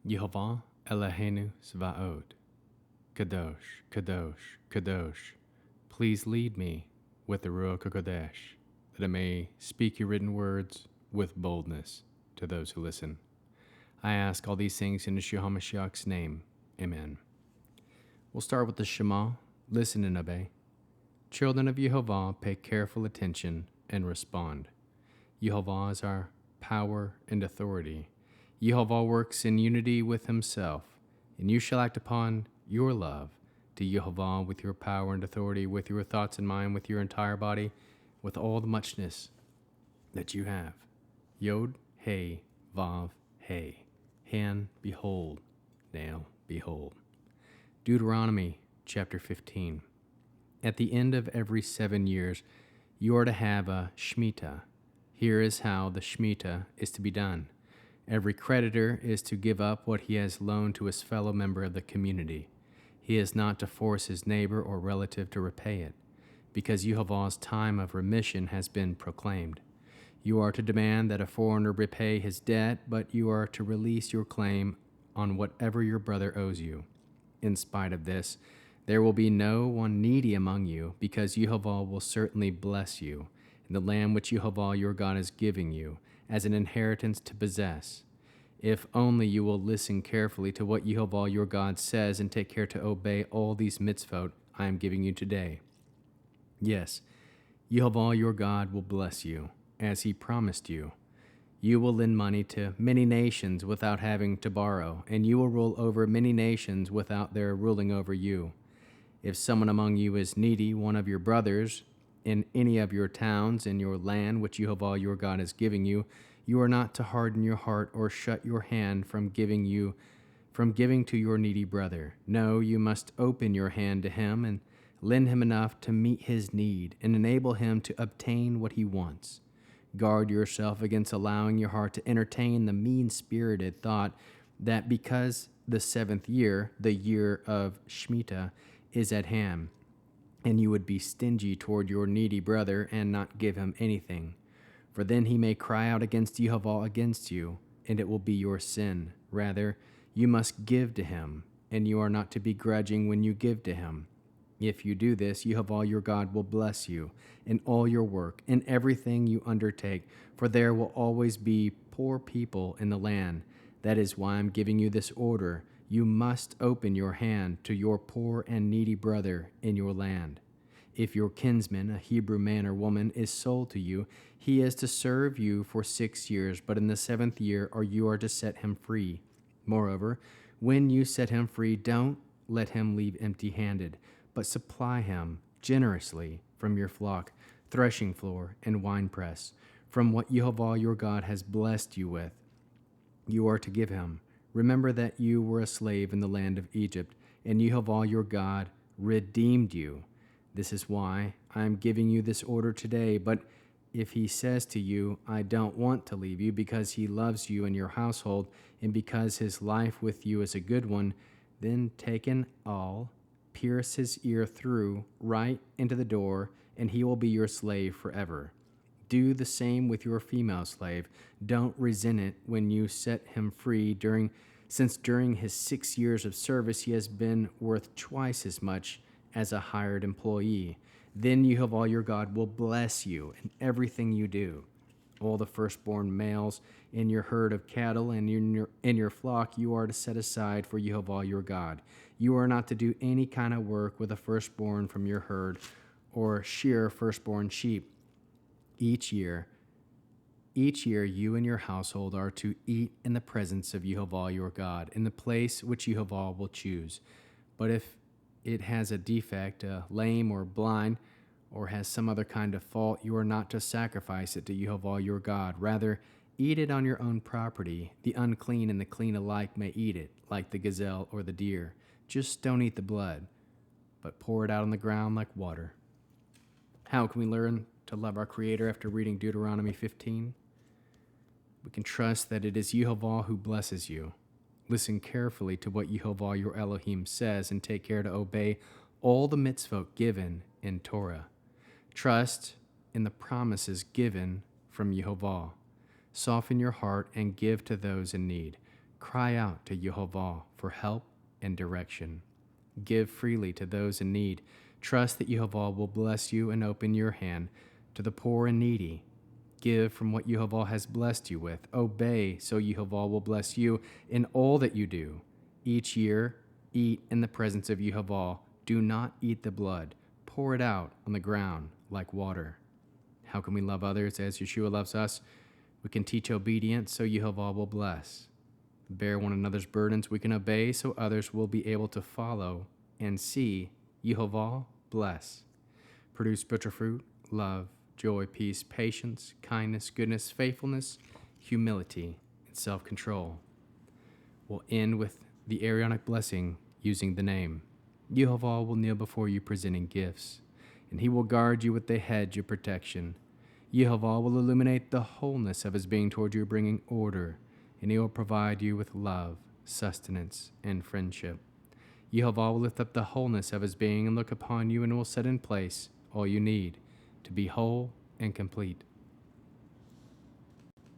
Yehovah Eloheinu Zvaot. Kadosh, Kadosh, Kadosh. Please lead me with the Ruach HaKodesh, that I may speak your written words with boldness to those who listen. I ask all these things in Yeshua HaMashiach's name. Amen. We'll start with the Shema. Listen and obey. Children of Yehovah, pay careful attention and respond. Yehovah is our power and authority. Yehovah works in unity with himself, and you shall act upon your love to Yehovah with your power and authority, with your thoughts in mind, with your entire body, with all the muchness that you have. Yod, Hey, Vav, Hey. Han, behold. Nail, behold. Deuteronomy chapter 15. At the end of every 7 years, you are to have a Shemitah. Here is how the Shemitah is to be done. Every creditor is to give up what he has loaned to his fellow member of the community. He is not to force his neighbor or relative to repay it, because Yehovah's time of remission has been proclaimed. You are to demand that a foreigner repay his debt, but you are to release your claim on whatever your brother owes you. In spite of this, there will be no one needy among you, because Yehovah will certainly bless you in the land which Yehovah your God is giving you as an inheritance to possess. If only you will listen carefully to what Yehovah your God says and take care to obey all these mitzvot I am giving you today. Yes, Yehovah your God will bless you, as he promised you. You will lend money to many nations without having to borrow, and you will rule over many nations without their ruling over you. If someone among you is needy, one of your brothers, in any of your towns in your land which Yehovah your God is giving you, you are not to harden your heart or shut your hand from giving to your needy brother. No, you must open your hand to him and lend him enough to meet his need and enable him to obtain what he wants. Guard yourself against allowing your heart to entertain the mean-spirited thought that because the 7th year, the year of Shemitah, is at hand, and you would be stingy toward your needy brother and not give him anything. For then he may cry out against Yehovah against you, and it will be your sin. Rather, you must give to him, and you are not to be grudging when you give to him. If you do this, Yehovah your God will bless you in all your work, in everything you undertake, for there will always be poor people in the land. That is why I'm giving you this order. You must open your hand to your poor and needy brother in your land. If your kinsman, a Hebrew man or woman, is sold to you, he is to serve you for 6 years, but in the 7th year you are to set him free. Moreover, when you set him free, don't let him leave empty-handed, but supply him generously from your flock, threshing floor, and winepress, from what Yehovah your God has blessed you with. You are to give him. Remember that you were a slave in the land of Egypt, and Yehovah your God redeemed you. This is why I am giving you this order today. But if he says to you, I don't want to leave you, because he loves you and your household, and because his life with you is a good one, then take an awl, pierce his ear through, right into the door, and he will be your slave forever. Do the same with your female slave. Don't resent it when you set him free, since during his 6 years of service he has been worth twice as much as a hired employee. Then Yehovah your God will bless you in everything you do. All the firstborn males in your herd of cattle and in your flock you are to set aside for Yehovah your God. You are not to do any kind of work with a firstborn from your herd or shear firstborn sheep. Each year you and your household are to eat in the presence of Yehovah your God, in the place which Yehovah will choose. But if it has a defect, lame or blind, or has some other kind of fault, you are not to sacrifice it to Yehovah your God. Rather, eat it on your own property. The unclean and the clean alike may eat it, like the gazelle or the deer. Just don't eat the blood, but pour it out on the ground like water. How can we learn to love our Creator after reading Deuteronomy 15? We can trust that it is Yehovah who blesses you. Listen carefully to what Yehovah your Elohim says and take care to obey all the mitzvot given in Torah. Trust in the promises given from Yehovah. Soften your heart and give to those in need. Cry out to Yehovah for help and direction. Give freely to those in need. Trust that Yehovah will bless you and open your hand to the poor and needy. Give from what Yehovah has blessed you with. Obey, so Yehovah will bless you in all that you do. Each year, eat in the presence of Yehovah. Do not eat the blood. Pour it out on the ground like water. How can we love others as Yeshua loves us? We can teach obedience, so Yehovah will bless. Bear one another's burdens, we can obey, so others will be able to follow and see Yehovah bless. Produce spiritual fruit, love, joy, peace, patience, kindness, goodness, faithfulness, humility, and self-control. We'll end with the Aaronic blessing using the name. Yehovah will kneel before you presenting gifts, and he will guard you with the hedge of protection. Yehovah will illuminate the wholeness of his being toward you, bringing order, and he will provide you with love, sustenance, and friendship. Yehovah will lift up the wholeness of his being and look upon you and will set in place all you need to be whole and complete.